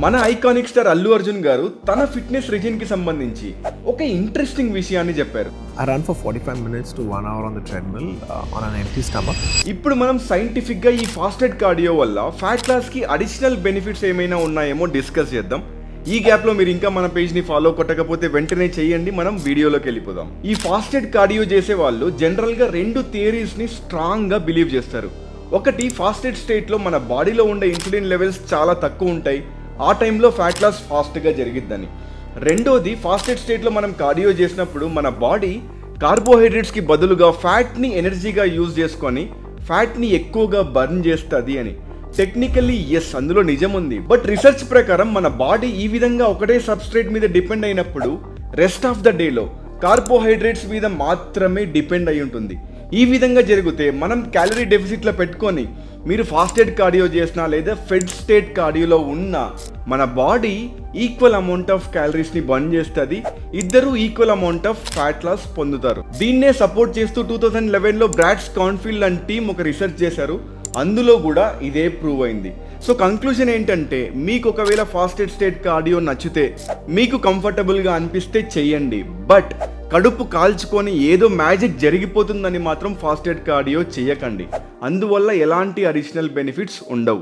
మన iconic star Allu Arjun గారు తన ఫిట్నెస్ రెజిన్ కి సంబంధించి ఒక ఇంట్రెస్టింగ్ విషయాన్ని చెప్పారు. I run for 45 minutes to 1 hour on the treadmill on an empty stomach. ఇప్పుడు మనం సైంటిఫిక్ గా ఈ ఫాస్టెడ్ కార్డియో వల్ల ఫ్యాట్ లాస్ కి అడిషనల్ బెనిఫిట్స్ ఏమైనా ఉన్నాయేమో డిస్కస్ చేద్దాం. ఈ గ్యాప్ లో మీరు ఇంకా మన పేజ్ ని ఫాలో కొట్టకపోతే వెంటనే చేయండి. మనం వీడియోలోకి వెళ్ళిపోదాం. ఈ ఫాస్టెడ్ కార్డియో చేసే వాళ్ళు జనరల్ గా రెండు థియరీస్ ని స్ట్రాంగ్ గా బిలీవ్ చేస్తారు. ఒకటి, ఫాస్టెడ్ స్టేట్ లో మన బాడీలో ఉండే ఇన్సులిన్ లెవెల్స్ చాలా తక్కువ ఉంటాయి, ఆ టైంలో ఫ్యాట్ లాస్ ఫాస్ట్గా జరిగిద్దని. రెండోది, ఫాస్టెడ్ స్టేట్లో మనం కార్డియో చేసినప్పుడు మన బాడీ కార్బోహైడ్రేట్స్కి బదులుగా ఫ్యాట్ని ఎనర్జీగా యూజ్ చేసుకొని ఫ్యాట్ని ఎక్కువగా బర్న్ చేస్తుంది అని. టెక్నికల్లీ ఎస్, అందులో నిజం ఉంది. బట్ రీసెర్చ్ ప్రకారం మన బాడీ ఈ విధంగా ఒకటే సబ్స్ట్రేట్ మీద డిపెండ్ అయినప్పుడు రెస్ట్ ఆఫ్ ద డేలో కార్బోహైడ్రేట్స్ మీద మాత్రమే డిపెండ్ అయి ఉంటుంది. ఈ విధంగా జరిగితే మనం క్యాలరీ డెఫిసిట్లో పెట్టుకొని మీరు ఫాస్టెడ్ కార్డియో చేసినా లేదా ఫెడ్ స్టేట్ కార్డియోలో ఉన్న మన బాడీ ఈక్వల్ అమౌంట్ ఆఫ్ క్యాలరీస్ని బర్న్ చేస్తుంది. ఇద్దరు equal amount of fat loss పొందుతారు. దీన్నే సపోర్ట్ చేస్తూ 2011లో బ్రాడ్ స్కాన్ఫీల్డ్ అండ్ టీమ్ ఒక రీసెర్చ్ చేశారు. అందులో కూడా ఇదే ప్రూవ్ అయింది. సో కంక్లూజన్ ఏంటంటే, మీకు ఒకవేళ ఫాస్టెడ్ స్టేట్ కార్డియో నచ్చితే, మీకు కంఫర్టబుల్గా అనిపిస్తే చెయ్యండి. బట్ కడుపు కాల్చుకొని ఏదో మ్యాజిక్ జరిగిపోతుందని మాత్రం ఫాస్టెడ్ కార్డియో చెయ్యకండి. అందువల్ల ఎలాంటి అడిషనల్ బెనిఫిట్స్ ఉండవు.